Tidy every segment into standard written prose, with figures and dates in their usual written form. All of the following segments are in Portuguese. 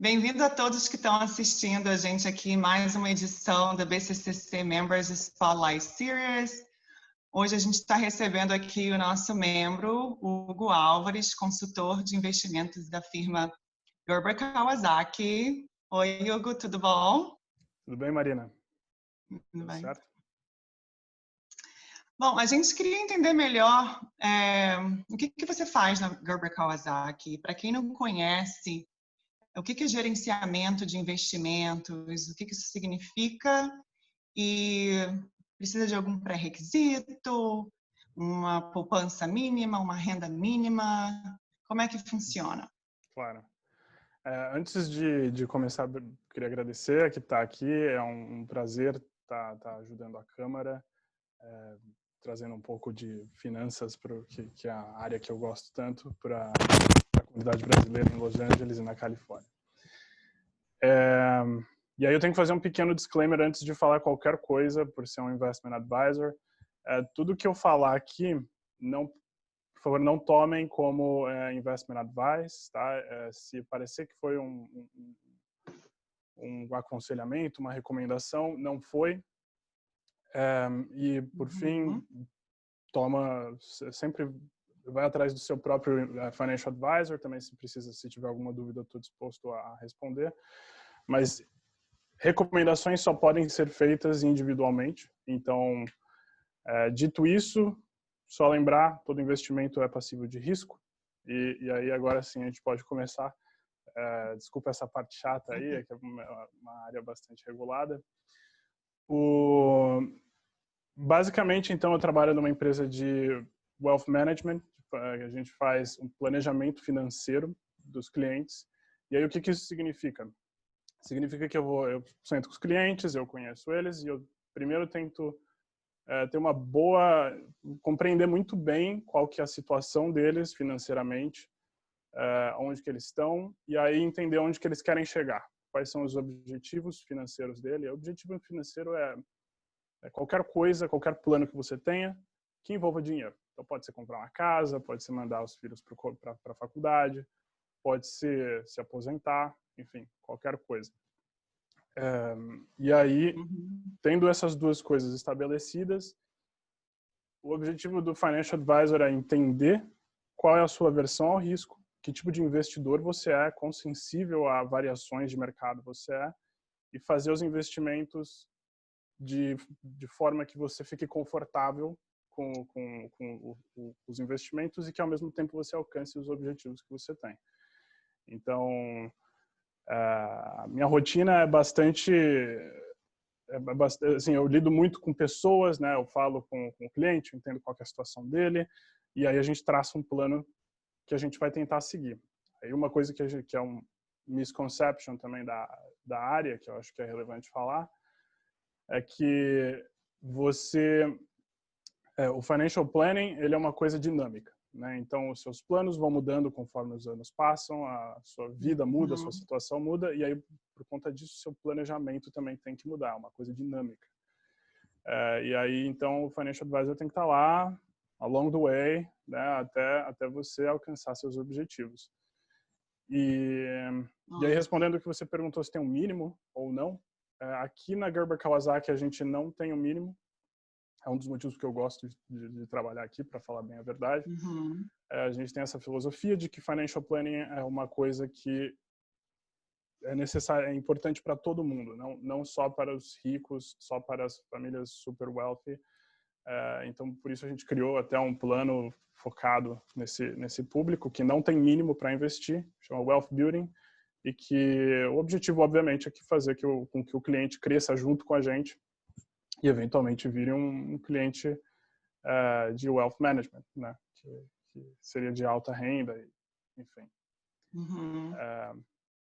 Bem-vindo a todos que estão assistindo a gente aqui em mais uma edição da BCCC Members Spotlight Series. Hoje a gente está recebendo aqui o nosso membro, Hugo Álvares, consultor de investimentos da firma Gerber Kawasaki. Oi, Hugo, tudo bom? Tudo bem, Marina? Tudo bem. Certo? Bom, a gente queria entender melhor o que você faz na Gerber Kawasaki. Para quem não conhece, o que é gerenciamento de investimentos, o que isso significa e precisa de algum pré-requisito, uma poupança mínima, uma renda mínima, como é que funciona? Claro. Antes de começar, queria agradecer que está aqui. É um prazer estar ajudando a Câmara, trazendo um pouco de finanças, que é a área que eu gosto tanto, para a comunidade brasileira em Los Angeles e na Califórnia. E aí eu tenho que fazer um pequeno disclaimer antes de falar qualquer coisa, por ser um investment advisor. Tudo que eu falar aqui, por favor, não tomem como investment advice, tá? Se parecer que foi um aconselhamento, uma recomendação, não foi. E, por fim, sempre vai atrás do seu próprio financial advisor, também se tiver alguma dúvida, eu estou disposto a responder. Mas recomendações só podem ser feitas individualmente. Então, dito isso, só lembrar, todo investimento é passível de risco. E aí, agora sim, a gente pode começar. Desculpa essa parte chata aí, que é uma área bastante regulada. Basicamente, então, eu trabalho numa empresa de wealth management. A gente faz um planejamento financeiro dos clientes. E aí, o que isso significa? Significa que eu sento com os clientes, eu conheço eles e eu primeiro tento compreender muito bem qual que é a situação deles financeiramente, onde que eles estão, e aí entender onde que eles querem chegar, quais são os objetivos financeiros dele. O objetivo financeiro é qualquer coisa, qualquer plano que você tenha que envolva dinheiro. Então pode ser comprar uma casa, pode ser mandar os filhos para a faculdade, pode ser se aposentar, enfim, qualquer coisa. E aí, tendo essas duas coisas estabelecidas, o objetivo do Financial Advisor é entender qual é a sua aversão ao risco, que tipo de investidor você é, quão sensível a variações de mercado você é, e fazer os investimentos de forma que você fique confortável com os investimentos e que, ao mesmo tempo, você alcance os objetivos que você tem. Então, a minha rotina é bastante assim, eu lido muito com pessoas, né? Eu falo com o cliente, eu entendo qual que é a situação dele, e aí a gente traça um plano que a gente vai tentar seguir. Aí uma coisa que é um misconception também da área, que eu acho que é relevante falar, é que o financial planning, ele é uma coisa dinâmica, né? Então, os seus planos vão mudando conforme os anos passam, a sua vida muda, a sua situação muda, e aí, por conta disso, seu planejamento também tem que mudar, é uma coisa dinâmica. E aí, então, o financial advisor tem que estar lá, along the way, né, até você alcançar seus objetivos. E aí, respondendo o que você perguntou, se tem um mínimo ou não, aqui na Gerber Kawasaki a gente não tem um mínimo. É um dos motivos que eu gosto de trabalhar aqui, para falar bem a verdade. A gente tem essa filosofia de que financial planning é uma coisa que é necessária, é importante para todo mundo, não só para os ricos, só para as famílias super wealthy. Então, por isso a gente criou até um plano focado nesse público, que não tem mínimo para investir, chama Wealth Building, e que o objetivo, obviamente, é fazer com que o cliente cresça junto com a gente e, eventualmente, vire um cliente de wealth management, né? Que seria de alta renda, enfim.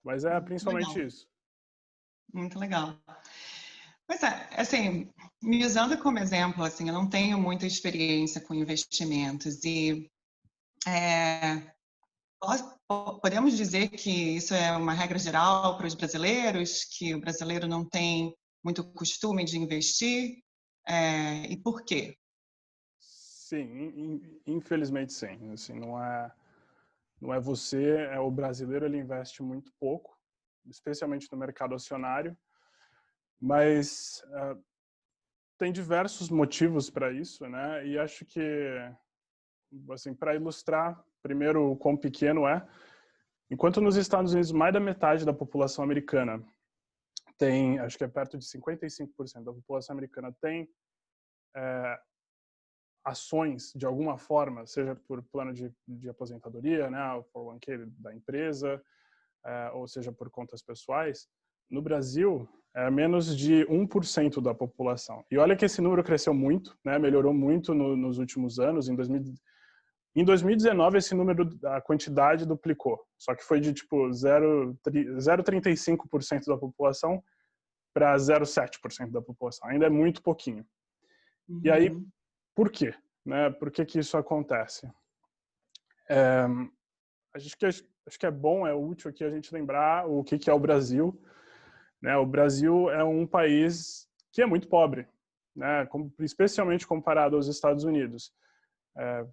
Mas é principalmente legal. isso. Muito legal. Pois é, assim, me usando como exemplo, assim, eu não tenho muita experiência com investimentos e podemos dizer que isso é uma regra geral para os brasileiros, que o brasileiro não tem muito costume de investir, e por quê? Sim, infelizmente sim. Assim, não é você, o brasileiro, ele investe muito pouco. especialmente no mercado acionário, mas tem diversos motivos para isso, né? E acho que, assim, para ilustrar, primeiro, o quão pequeno é, enquanto nos Estados Unidos mais da metade da população americana tem, acho que é perto de 55% da população americana tem ações de alguma forma, seja por plano de aposentadoria, né, o 401k da empresa, ou seja por contas pessoais, no Brasil é menos de 1% da população. E olha que esse número cresceu muito, né, melhorou muito nos últimos anos. Em 2019, esse número, a quantidade duplicou. Só que foi de tipo 0,35% da população para 0,7% da população. Ainda é muito pouquinho. E aí, por quê? Né? Por que que isso acontece? Acho que é bom, é útil aqui a gente lembrar o que é o Brasil. Né? O Brasil é um país que é muito pobre, né? Especialmente comparado aos Estados Unidos. A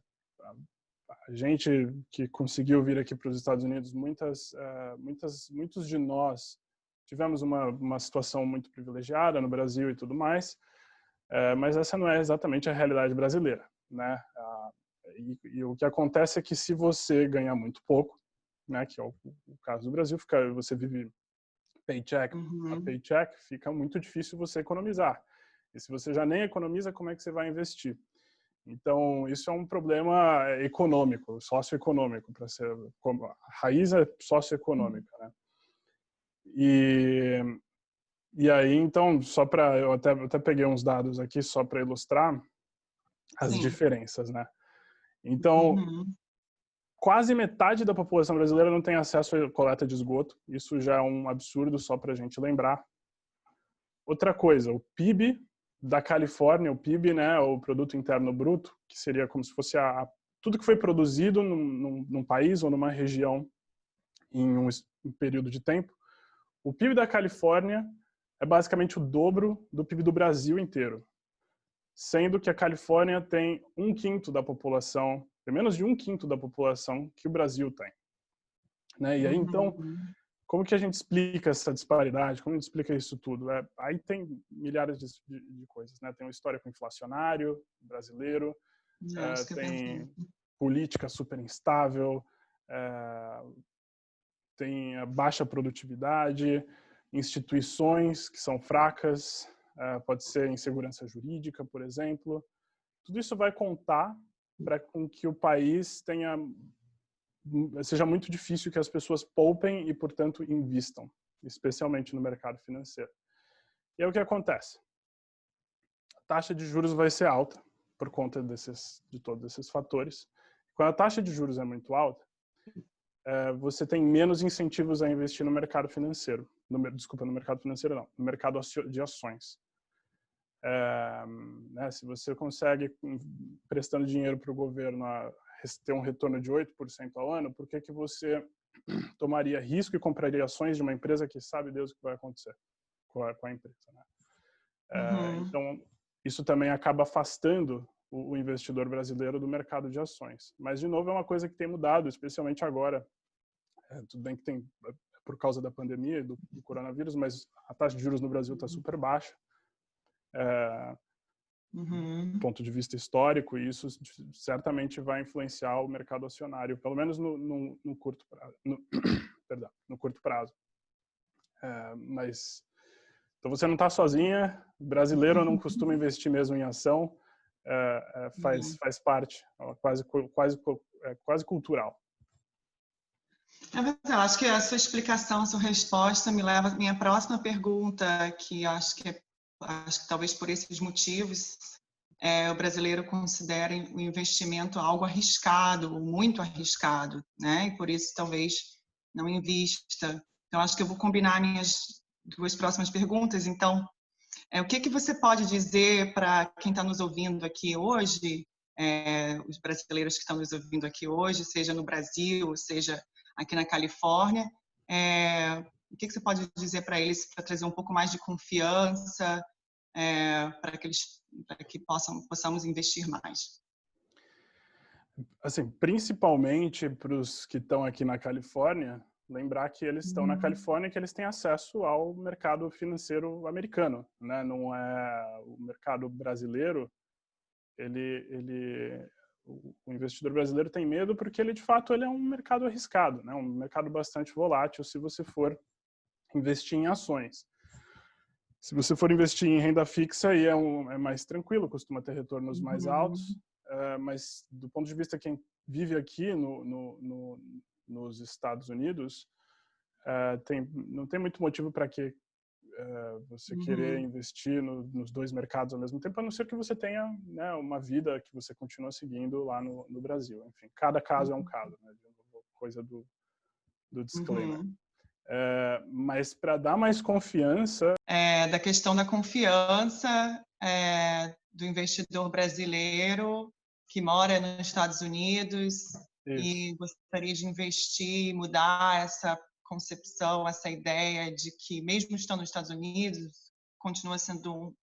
gente que conseguiu vir aqui para os Estados Unidos, muitos de nós tivemos uma situação muito privilegiada no Brasil e tudo mais, mas essa não é exatamente a realidade brasileira, né? E o que acontece é que se você ganhar muito pouco, né, que é o caso do Brasil, você vive paycheck a paycheck, fica muito difícil você economizar. E se você já nem economiza, como é que você vai investir? Então, isso é um problema econômico, socioeconômico, para ser, a raiz é socioeconômica, né? E aí, então, eu até peguei uns dados aqui só para ilustrar as diferenças, né? Então, quase metade da população brasileira não tem acesso à coleta de esgoto. Isso já é um absurdo, só para a gente lembrar. Outra coisa, o PIB da Califórnia, o PIB, né, o Produto Interno Bruto, que seria como se fosse tudo que foi produzido num país ou numa região em um período de tempo. O PIB da Califórnia é basicamente o dobro do PIB do Brasil inteiro, sendo que a Califórnia tem 1/5 da população, menos de 1/5 da população que o Brasil tem. Né? E aí, então, como que a gente explica essa disparidade? Como a gente explica isso tudo? Aí tem milhares de coisas, né? Tem um histórico inflacionário brasileiro, tem política super instável, tem a baixa produtividade, instituições que são fracas, pode ser insegurança jurídica, por exemplo. Tudo isso vai contar para que o país seja muito difícil que as pessoas poupem e, portanto, invistam, especialmente no mercado financeiro. E aí o que acontece? A taxa de juros vai ser alta por conta de todos esses fatores. Quando a taxa de juros é muito alta, você tem menos incentivos a investir no mercado financeiro. Desculpa, no mercado financeiro não, no mercado de ações. Né, se você consegue, prestando dinheiro para o governo, ter um retorno de 8% ao ano, por que você tomaria risco e compraria ações de uma empresa que sabe Deus o que vai acontecer com a empresa? Né? Então, isso também acaba afastando o investidor brasileiro do mercado de ações. Mas, de novo, é uma coisa que tem mudado, especialmente agora. Tudo bem que tem por causa da pandemia e do coronavírus, mas a taxa de juros no Brasil está super baixa. Do ponto de vista histórico, e isso certamente vai influenciar o mercado acionário, pelo menos no curto prazo. No curto prazo. Mas então você não está sozinha. Brasileiro não costuma investir mesmo em ação. Faz parte, quase cultural. Eu acho que a sua explicação, a sua resposta me leva à minha próxima pergunta, que acho que talvez por esses motivos o brasileiro considere o investimento algo arriscado, muito arriscado, né? E por isso talvez não invista. Então acho que eu vou combinar minhas duas próximas perguntas. Então, o que você pode dizer para quem está nos ouvindo aqui hoje, os brasileiros que estão nos ouvindo aqui hoje, seja no Brasil, seja aqui na Califórnia, o que você pode dizer para eles para trazer um pouco mais de confiança, para que possamos investir mais? Assim, principalmente para os que estão aqui na Califórnia, lembrar que eles estão na Califórnia, que eles têm acesso ao mercado financeiro americano, né? Não é o mercado brasileiro. O investidor brasileiro tem medo porque ele, de fato, ele é um mercado arriscado, né? Um mercado bastante volátil se você for investir em ações. Se você for investir em renda fixa, aí é mais tranquilo, costuma ter retornos mais altos, mas do ponto de vista de quem vive aqui nos Estados Unidos, não tem muito motivo para que você querer investir nos dois mercados ao mesmo tempo, a não ser que você tenha, né, uma vida que você continua seguindo lá no Brasil. Enfim, cada caso é um caso, né? Coisa do disclaimer. Mas para dar mais confiança... Da questão da confiança do investidor brasileiro que mora nos Estados Unidos e gostaria de investir, mudar essa concepção, essa ideia de que, mesmo estando nos Estados Unidos, continua sendo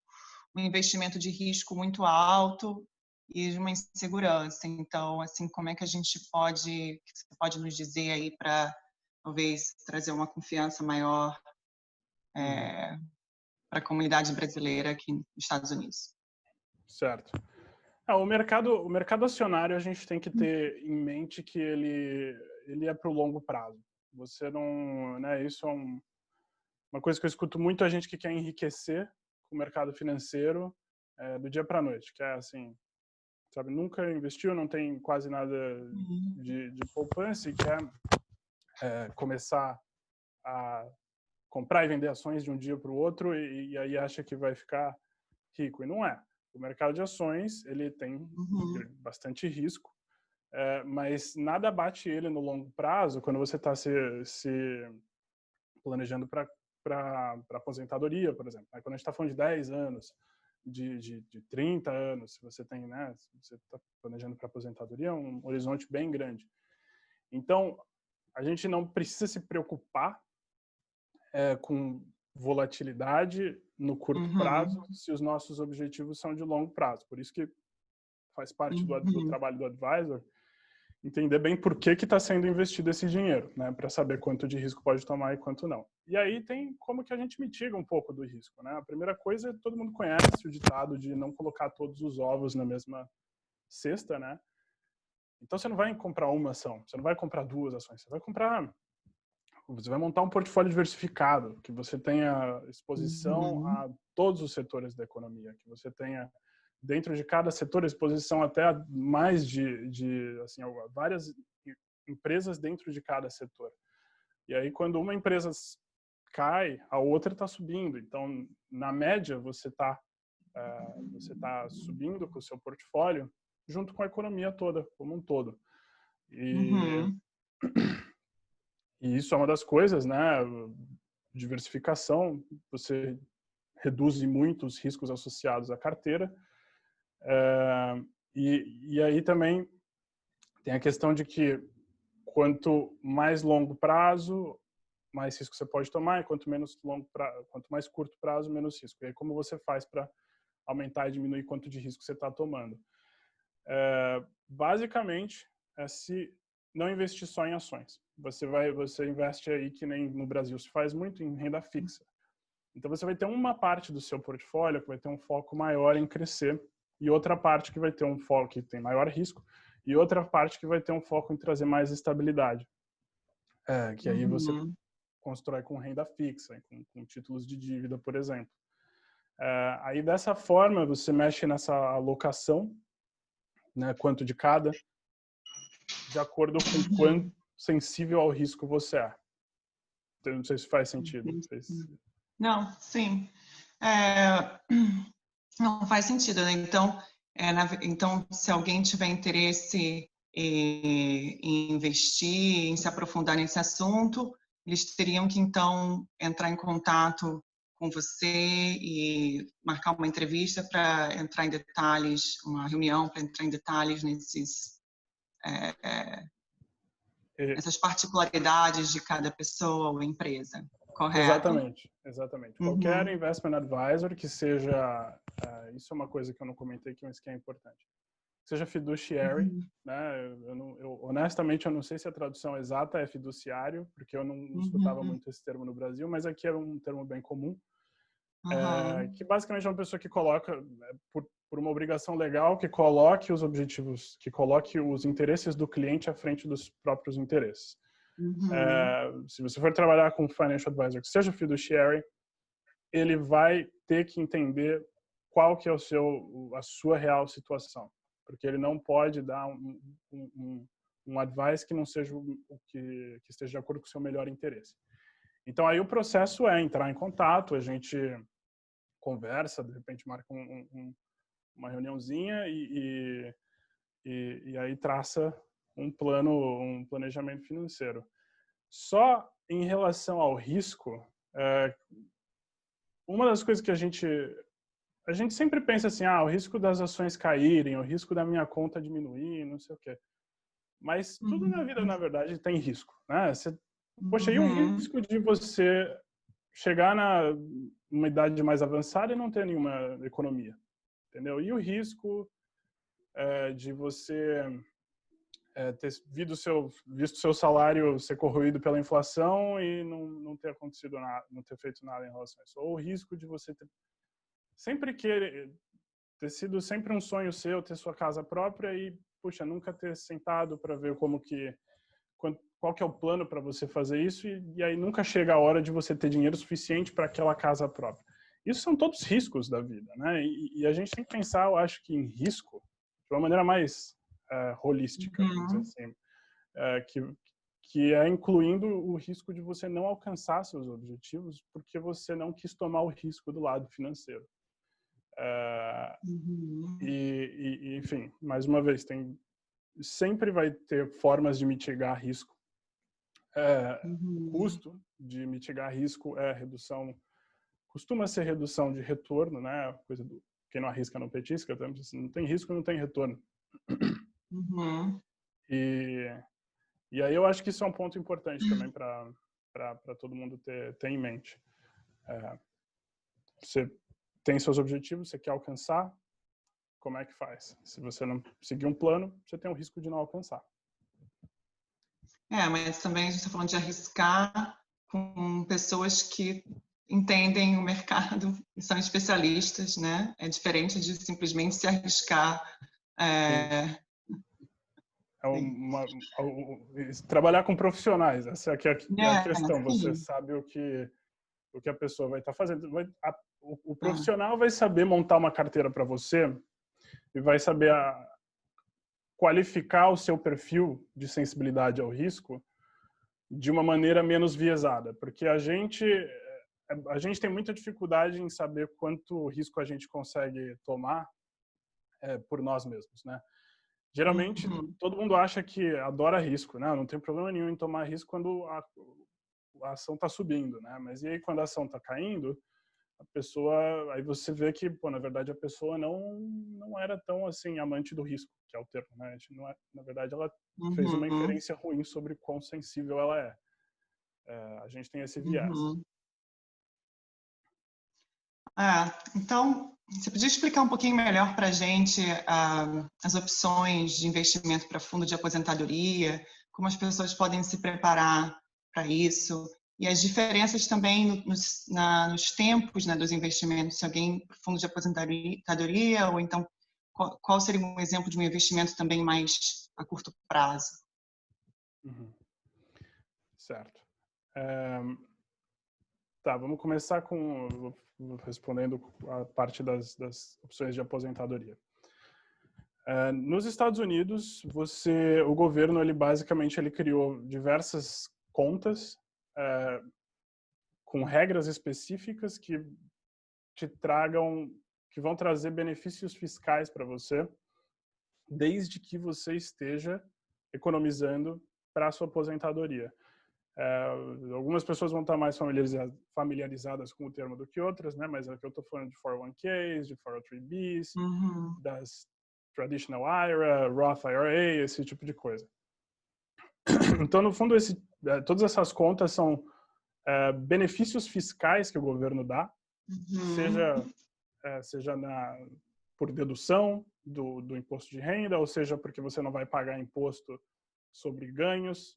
um investimento de risco muito alto e de uma insegurança. Então, assim, como é que a gente pode, que você pode nos dizer aí para talvez trazer uma confiança maior para a comunidade brasileira aqui nos Estados Unidos? Certo. O mercado acionário, a gente tem que ter em mente que ele é para o longo prazo. Você não, né, isso é uma coisa que eu escuto muito, a gente que quer enriquecer com o mercado financeiro do dia para a noite, que é assim, sabe, nunca investiu, não tem quase nada de poupança e quer começar a comprar e vender ações de um dia para o outro e aí acha que vai ficar rico. E não é. O mercado de ações, ele tem bastante risco, mas nada bate ele no longo prazo quando você está se planejando para aposentadoria, por exemplo. Quando a gente está falando de 10 anos, de 30 anos, se você tem, né, se você está planejando para aposentadoria, é um horizonte bem grande. Então, a gente não precisa se preocupar com volatilidade no curto prazo se os nossos objetivos são de longo prazo. Por isso que faz parte do trabalho do advisor entender bem por que está sendo investido esse dinheiro, né, para saber quanto de risco pode tomar e quanto não. E aí tem como que a gente mitiga um pouco do risco, né? A primeira coisa, todo mundo conhece o ditado de não colocar todos os ovos na mesma cesta, né? Então você não vai comprar uma ação, você não vai comprar duas ações, você vai montar um portfólio diversificado, que você tenha exposição a todos os setores da economia, que você tenha dentro de cada setor exposição até a mais assim, várias empresas dentro de cada setor. E aí, quando uma empresa cai, a outra está subindo. Então, na média, você tá subindo com o seu portfólio junto com a economia toda, como um todo. E isso é uma das coisas, né? Diversificação, você reduz muito os riscos associados à carteira. E aí também tem a questão de que quanto mais longo prazo, mais risco você pode tomar, e quanto mais curto prazo, menos risco. E aí como você faz para aumentar e diminuir quanto de risco você está tomando? Basicamente, se não investir só em ações. Você investe aí, que nem no Brasil se faz muito, em renda fixa. Então você vai ter uma parte do seu portfólio que vai ter um foco maior em crescer e outra parte que vai ter um foco que tem maior risco e outra parte que vai ter um foco em trazer mais estabilidade. Que aí você constrói com renda fixa, com títulos de dívida, por exemplo. Aí dessa forma você mexe nessa alocação, né, quanto de cada, de acordo com quanto sensível ao risco você é. Não sei se faz sentido. Não, sim. Não faz sentido, né? Então, se alguém tiver interesse em investir, em se aprofundar nesse assunto, eles teriam que, então, entrar em contato com você e marcar uma entrevista para entrar em detalhes, uma reunião para entrar em detalhes nessas particularidades de cada pessoa ou empresa, correto? Exatamente. Qualquer investment advisor que seja, isso é uma coisa que eu não comentei aqui, mas que é importante. seja fiduciary, né? Honestamente, eu não sei se a tradução exata é fiduciário, porque eu não escutava muito esse termo no Brasil, mas aqui é um termo bem comum, que basicamente é uma pessoa que coloca, por uma obrigação legal, que coloque os objetivos, que coloque os interesses do cliente à frente dos próprios interesses. Se você for trabalhar com um financial advisor que seja fiduciary, ele vai ter que entender qual que é a sua real situação, porque ele não pode dar um advice que não seja que esteja de acordo com o seu melhor interesse. Então aí o processo é entrar em contato, a gente conversa, de repente marca uma reuniãozinha e aí traça um planejamento financeiro. Só em relação ao risco, uma das coisas que a gente sempre pensa assim, o risco das ações caírem, o risco da minha conta diminuir, não sei o quê. Mas tudo na vida, na verdade, tem risco, né? Poxa, e o risco de você chegar numa idade mais avançada e não ter nenhuma economia, entendeu? E o risco de você ter visto seu salário ser corroído pela inflação e não ter acontecido nada, não ter feito nada em relação a isso. Ou o risco de você ter sido sempre um sonho seu, ter sua casa própria e, puxa, nunca ter sentado para ver qual que é o plano para você fazer isso e aí nunca chega a hora de você ter dinheiro suficiente para aquela casa própria. Isso são todos riscos da vida, né? E a gente tem que pensar, eu acho que em risco de uma maneira mais holística, vamos dizer assim, que é incluindo o risco de você não alcançar seus objetivos porque você não quis tomar o risco do lado financeiro. Enfim, mais uma vez, sempre vai ter formas de mitigar risco. O custo de mitigar risco costuma ser redução de retorno, né? Coisa do quem não arrisca não petisca, não tem risco, não tem retorno. E aí eu acho que isso é um ponto importante também para todo mundo ter em mente. Você tem seus objetivos, você quer alcançar, como é que faz? Se você não seguir um plano, você tem o risco de não alcançar. Mas também a gente está falando de arriscar com pessoas que entendem o mercado e são especialistas, né? É diferente de simplesmente se arriscar. Trabalhar com profissionais, essa é a questão. Você sabe o que a pessoa vai estar fazendo. O profissional vai saber montar uma carteira para você e vai saber qualificar o seu perfil de sensibilidade ao risco de uma maneira menos viesada, porque a gente tem muita dificuldade em saber quanto risco a gente consegue tomar por nós mesmos, né? Geralmente, todo mundo acha que adora risco, né? Não tem problema nenhum em tomar risco quando a ação está subindo, né? Mas e aí quando a ação está caindo, aí você vê que, na verdade, a pessoa não era tão assim amante do risco, que é o termo, né? Na verdade, ela fez uma inferência ruim sobre quão sensível ela é. A gente tem esse viés. Então, você podia explicar um pouquinho melhor para a gente as opções de investimento para fundo de aposentadoria, como as pessoas podem se preparar para isso, e as diferenças também nos tempos, né, dos investimentos, se alguém fundo de aposentadoria, ou então qual seria um exemplo de um investimento também mais a curto prazo? Certo. Vamos começar respondendo a parte das opções de aposentadoria. Nos Estados Unidos, o governo basicamente criou diversas contas com regras específicas que vão trazer benefícios fiscais para você, desde que você esteja economizando para a sua aposentadoria. Algumas pessoas vão estar mais familiarizadas com o termo do que outras, né? Mas aqui eu estou falando de 401ks, de 403bs, das Traditional IRA, Roth IRA, esse tipo de coisa. Então, no fundo, todas essas contas são benefícios fiscais que o governo dá, seja por dedução do imposto de renda, ou seja, porque você não vai pagar imposto sobre ganhos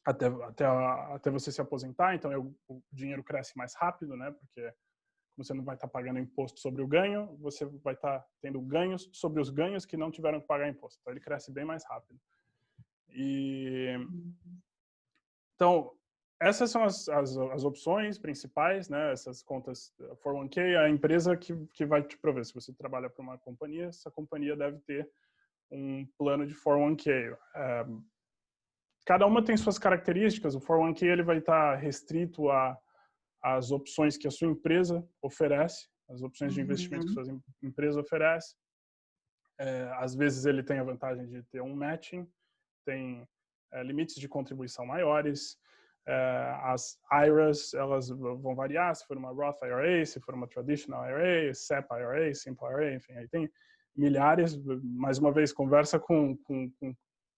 até você se aposentar, então o dinheiro cresce mais rápido, né? Porque você não vai estar pagando imposto sobre o ganho, você vai estar tendo ganhos sobre os ganhos que não tiveram que pagar imposto. Então, ele cresce bem mais rápido. Então, essas são as opções principais, né? Essas contas 401k, a empresa que vai te prover. Se você trabalha para uma companhia, essa companhia deve ter um plano de 401k. Cada uma tem suas características. O 401k ele vai estar restrito às opções que a sua empresa oferece, as opções de investimento que a sua empresa oferece. Às vezes ele tem a vantagem de ter um matching, tem limites de contribuição maiores. As IRAs, elas vão variar, se for uma Roth IRA, se for uma Traditional IRA, SEP IRA, Simple IRA, enfim, aí tem milhares. Mais uma vez, conversa com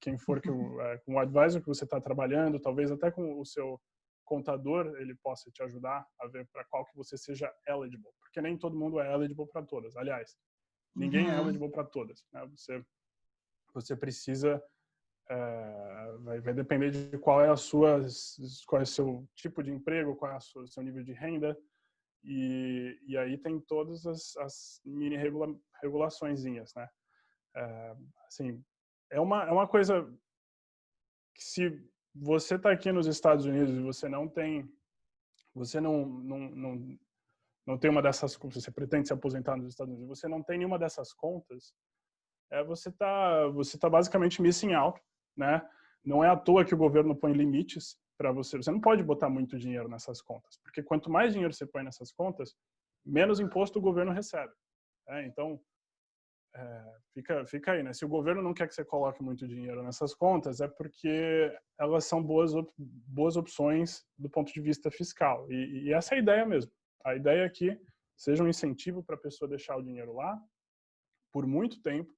quem for com o advisor que você está trabalhando, talvez até com o seu contador, ele possa te ajudar a ver para qual que você seja eligible, porque nem todo mundo é eligible para todas. Aliás, ninguém é eligible para todas, né? Você precisa vai depender de qual é o seu tipo de emprego, qual é o seu nível de renda, e aí tem todas as mini regulaçõezinhas, né? Assim, é uma coisa que, se você está aqui nos Estados Unidos e você não tem uma dessas, você pretende se aposentar nos Estados Unidos, você não tem nenhuma dessas contas, você tá basicamente missing out, né? Não é à toa que o governo põe limites para você. Você não pode botar muito dinheiro nessas contas, porque quanto mais dinheiro você põe nessas contas, menos imposto o governo recebe. Então, fica aí, né? Se o governo não quer que você coloque muito dinheiro nessas contas, é porque elas são boas opções do ponto de vista fiscal. E essa é a ideia mesmo. A ideia é que seja um incentivo para a pessoa deixar o dinheiro lá por muito tempo,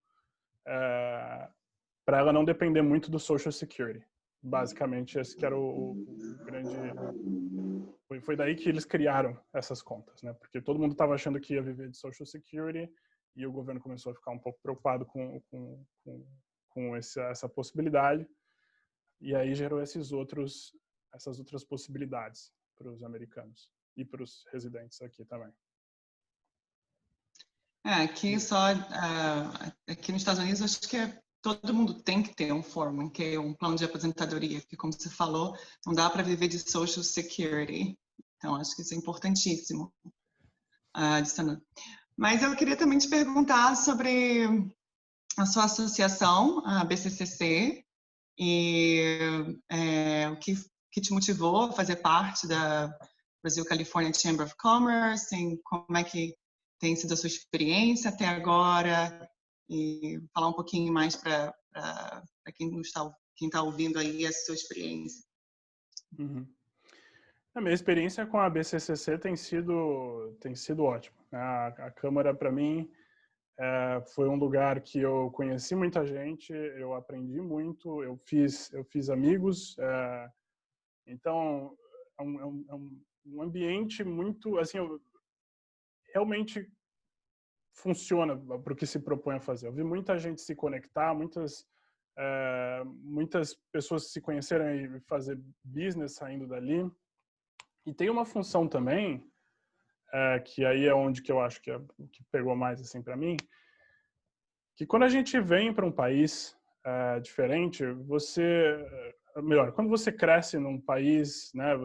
para ela não depender muito do Social Security. Basicamente, esse que era o grande... Foi daí que eles criaram essas contas, né? Porque todo mundo estava achando que ia viver de Social Security e o governo começou a ficar um pouco preocupado com essa possibilidade, e aí gerou essas outras possibilidades para os americanos e para os residentes aqui também. Aqui nos Estados Unidos, acho que todo mundo tem que ter um 401k, um plano de aposentadoria, porque, como você falou, não dá para viver de Social Security. Então, acho que isso é importantíssimo. Mas eu queria também te perguntar sobre a sua associação, a BCCC, e o que te motivou a fazer parte da Brasil California Chamber of Commerce, e como é que tem sido a sua experiência até agora, e falar um pouquinho mais para quem está ouvindo aí a sua experiência. A minha experiência com a BCCC tem sido ótima. A Câmara, para mim, foi um lugar que eu conheci muita gente, eu aprendi muito, eu fiz amigos. Então, é um ambiente muito, assim, realmente funciona para o que se propõe a fazer. Eu vi muita gente se conectar, muitas pessoas se conhecerem e fazer business saindo dali. E tem uma função também, que aí é onde que eu acho que pegou mais assim para mim, que quando a gente vem para um país diferente, quando você cresce num país, né,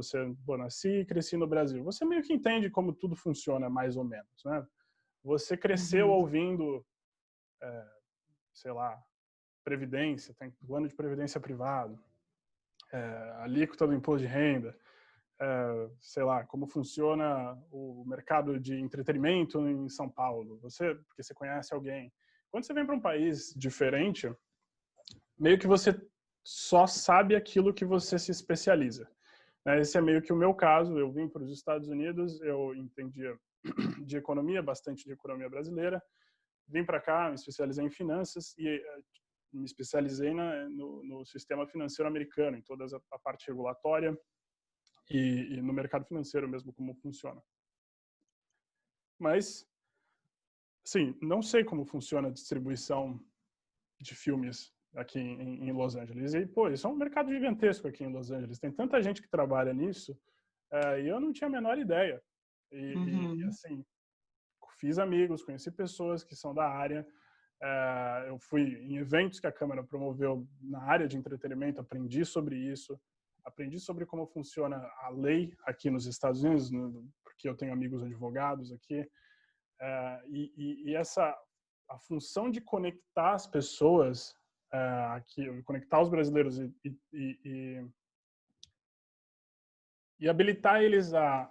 nasci e cresci no Brasil, você meio que entende como tudo funciona mais ou menos, né? Você cresceu ouvindo, sei lá, previdência, tem plano de previdência privado, alíquota do imposto de renda, sei lá, como funciona o mercado de entretenimento em São Paulo, porque você conhece alguém. Quando você vem para um país diferente, meio que você só sabe aquilo que você se especializa. Esse é meio que o meu caso. Eu vim para os Estados Unidos, eu entendia de economia, bastante de economia brasileira. Vim para cá, me especializei em finanças e me especializei no sistema financeiro americano, em toda a parte regulatória e no mercado financeiro mesmo, como funciona. Mas Sim, não sei como funciona a distribuição de filmes aqui em Los Angeles. E, pô, isso é um mercado gigantesco aqui em Los Angeles. Tem tanta gente que trabalha nisso, e eu não tinha a menor ideia. Assim, fiz amigos, conheci pessoas que são da área. Eu fui em eventos que a Câmara promoveu na área de entretenimento, aprendi sobre isso, aprendi sobre como funciona a lei aqui nos Estados Unidos, porque eu tenho amigos advogados aqui. A função de conectar as pessoas aqui, conectar os brasileiros e habilitar eles a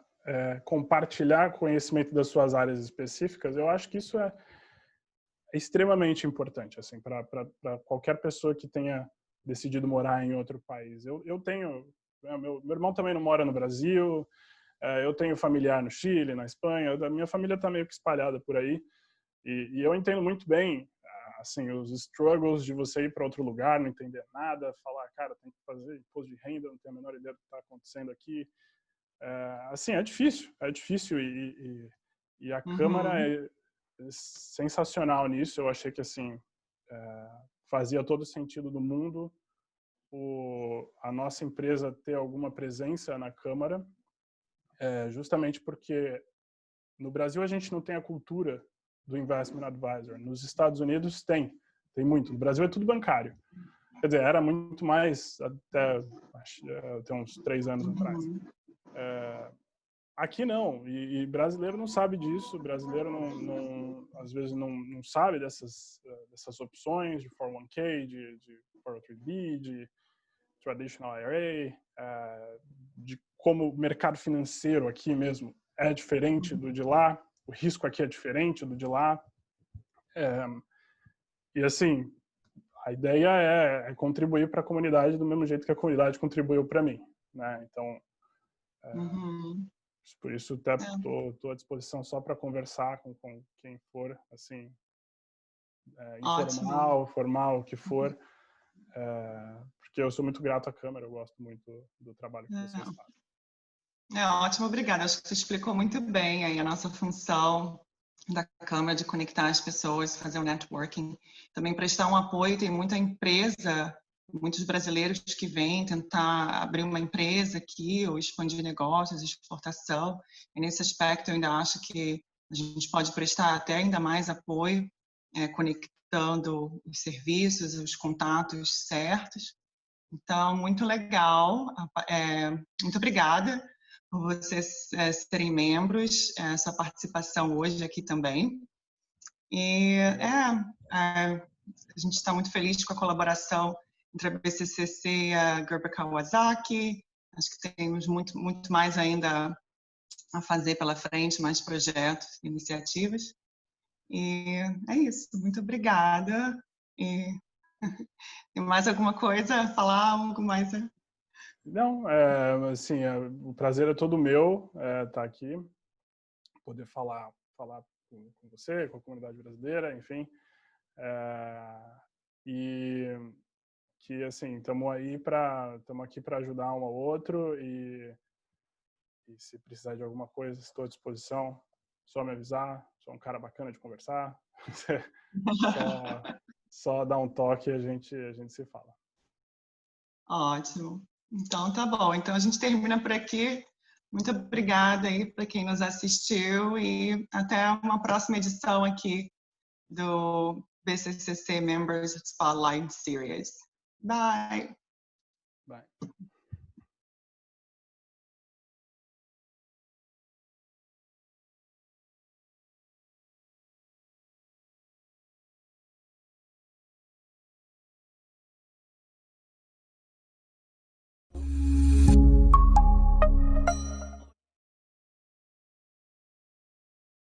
compartilhar conhecimento das suas áreas específicas, eu acho que isso é extremamente importante, assim, para qualquer pessoa que tenha decidido morar em outro país. Eu tenho, meu irmão também não mora no Brasil, eu tenho familiar no Chile, na Espanha, a minha família está meio que espalhada por aí, e eu entendo muito bem, assim, os struggles de você ir para outro lugar, não entender nada, falar, cara, tem que fazer imposto de renda, não tenho a menor ideia do que está acontecendo aqui. Assim, é difícil e a Câmara é sensacional nisso. Eu achei que, assim, fazia todo sentido do mundo a nossa empresa ter alguma presença na Câmara, justamente porque no Brasil a gente não tem a cultura do Investment Advisor. Nos Estados Unidos tem muito. No Brasil é tudo bancário. Quer dizer, era muito mais até uns 3 anos atrás. Aqui não, e brasileiro não sabe disso, brasileiro às vezes não sabe dessas opções de 401k, de 403b, de traditional IRA, de como o mercado financeiro aqui mesmo é diferente do de lá, o risco aqui é diferente do de lá. E assim, a ideia é contribuir para a comunidade do mesmo jeito que a comunidade contribuiu para mim, né? Então, por isso até estou à disposição só para conversar com quem for, assim, informal, formal, o que for, porque eu sou muito grato à Câmara, eu gosto muito do trabalho que vocês fazem. Ótimo, obrigada. Acho que você explicou muito bem aí a nossa função da Câmara de conectar as pessoas, fazer o networking, também prestar um apoio. Tem muita empresa, muitos brasileiros que vêm tentar abrir uma empresa aqui ou expandir negócios, exportação. E nesse aspecto eu ainda acho que a gente pode prestar até ainda mais apoio, conectando os serviços, os contatos certos. Então, muito legal. Muito obrigada por vocês serem membros, sua participação hoje aqui também. E a gente está muito feliz com a colaboração entre a BCCC e a Gerber Kawasaki. Acho que temos muito mais ainda a fazer pela frente, mais projetos, iniciativas. E é isso. Muito obrigada. E tem mais alguma coisa a falar? Algo mais? Não, assim, o prazer é todo meu estar aqui, poder falar com você, com a comunidade brasileira, enfim, e que, assim, estamos aqui para ajudar um ao outro e se precisar de alguma coisa, estou à disposição, só me avisar, sou um cara bacana de conversar, só dar um toque e a gente se fala. Ótimo. Então, tá bom. Então, a gente termina por aqui. Muito obrigada aí para quem nos assistiu e até uma próxima edição aqui do BCCC Members Spotlight Series. Bye! Bye.